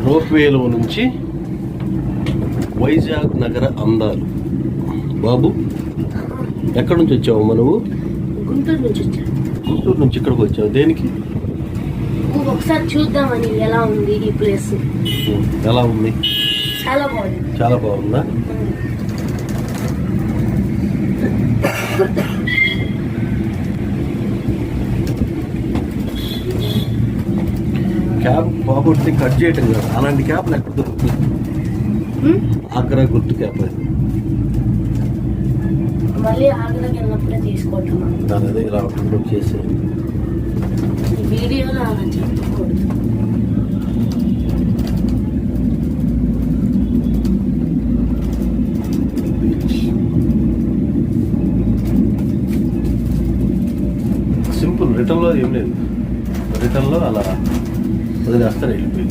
రోప్వేలో నుంచి వైజాగ్ నగర అందాలు. బాబు, ఎక్కడి నుంచి వచ్చావు నువ్వు? గుంటూరు నుంచి వచ్చాను. గుంటూరు నుంచి ఇక్కడికి వచ్చావు దేనికి? ఒకసారి చూద్దామని. ఎలా ఉంది ఈ ప్లేస్? ఎలా ఉంది? చాలా బాగుంది. చాలా బాగుందా? క్యాబ్ బాగుంటే కట్ చేయటం కాదు, అలాంటి క్యాబ్లు ఎక్కడ దొరుకుతుంది? ఆగ్రా గుర్తు క్యాబ్ అది. మళ్ళీ ఆగ్రాకి వెళ్ళినప్పుడే తీసుకుంటున్నాను. దాని అదే ఇలా అప్లోడ్ చేసి వీడియోలో అలా చెప్పకూడదు. సింపుల్. రిటర్న్లో ఏం లేదు, రిటర్న్లో అలా వదిలేస్తారు వెళ్ళిపోయి.